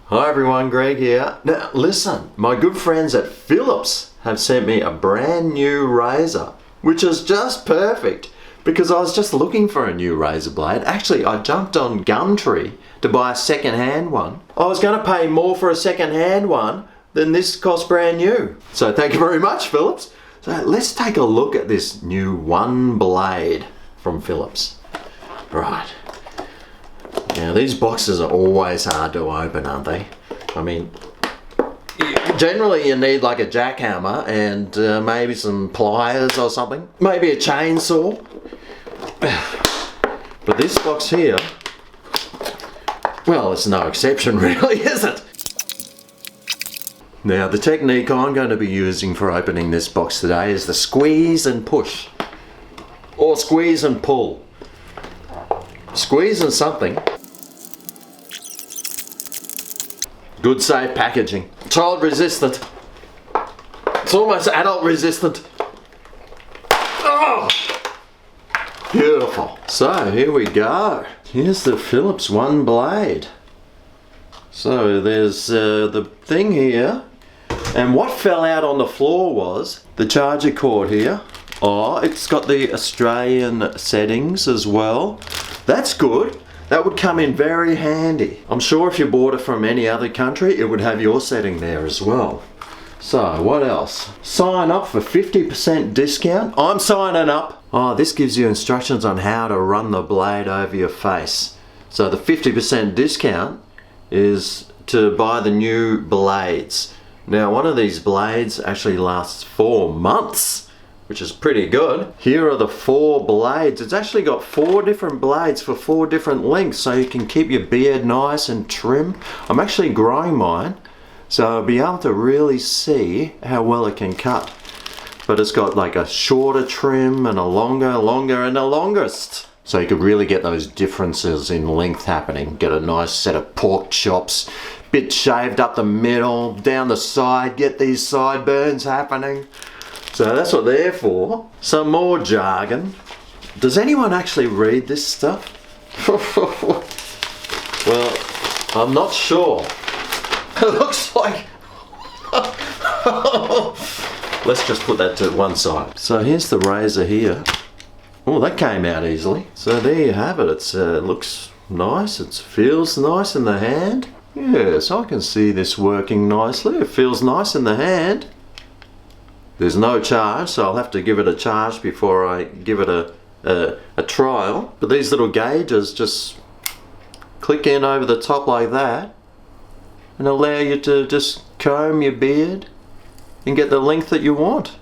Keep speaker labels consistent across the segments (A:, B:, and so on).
A: Hi everyone, Greg here. Now listen, my good friends at Phillips have sent me a brand new razor, which is just perfect because I was just looking for a new razor blade. Actually, I jumped on Gumtree to buy a second-hand one. I was going to pay more for a second-hand one than this cost brand new. So thank you very much, Phillips. So let's take a look at this new OneBlade from Phillips. Right. Now these boxes are always hard to open, aren't they? I mean, generally you need like a jackhammer and maybe some pliers or something. Maybe a chainsaw. But this box here, well, it's no exception really, is it? Now the technique I'm going to be using for opening this box today is the squeeze and push. Or squeeze and pull. Squeeze and something. Good safe packaging. Child resistant. It's almost adult resistant. Oh! Beautiful. So here we go. Here's the Phillips OneBlade. So there's the thing here. And what fell out on the floor was the charger cord here. Oh, it's got the Australian settings as well. That's good. That would come in very handy. I'm sure if you bought it from any other country, it would have your setting there as well. So, what else? Sign up for 50% discount. I'm signing up. Oh, this gives you instructions on how to run the blade over your face. So the 50% discount is to buy the new blades. Now, one of these blades actually lasts 4 months. Which is pretty good. Here are the 4 blades. It's actually got 4 different blades for 4 different lengths, so you can keep your beard nice and trim. I'm actually growing mine, so I'll be able to really see how well it can cut. But it's got like a shorter trim and a longer, and a longest. So you could really get those differences in length happening. Get a nice set of pork chops, bit shaved up the middle, down the side, get these sideburns happening. So that's what they're for. Some more jargon. Does anyone actually read this stuff? Well, I'm not sure. It looks like... Let's just put that to one side. So here's the razor here. Oh, that came out easily. So there you have it. It looks nice. It feels nice in the hand. Yes, I can see this working nicely. It feels nice in the hand. There's no charge, so I'll have to give it a charge before I give it a trial. But these little gauges just click in over the top like that and allow you to just comb your beard and get the length that you want.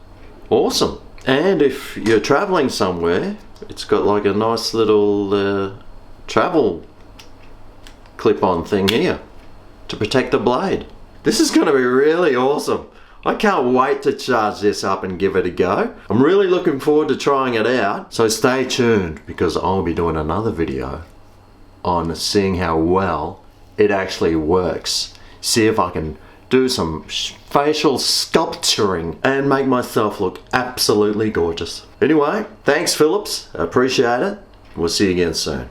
A: Awesome. And if you're traveling somewhere, it's got like a nice little travel clip-on thing here to protect the blade. This is going to be really awesome. I can't wait to charge this up and give it a go. I'm really looking forward to trying it out. So stay tuned because I'll be doing another video on seeing how well it actually works. See if I can do some facial sculpturing and make myself look absolutely gorgeous. Anyway, thanks Phillips. I appreciate it. We'll see you again soon.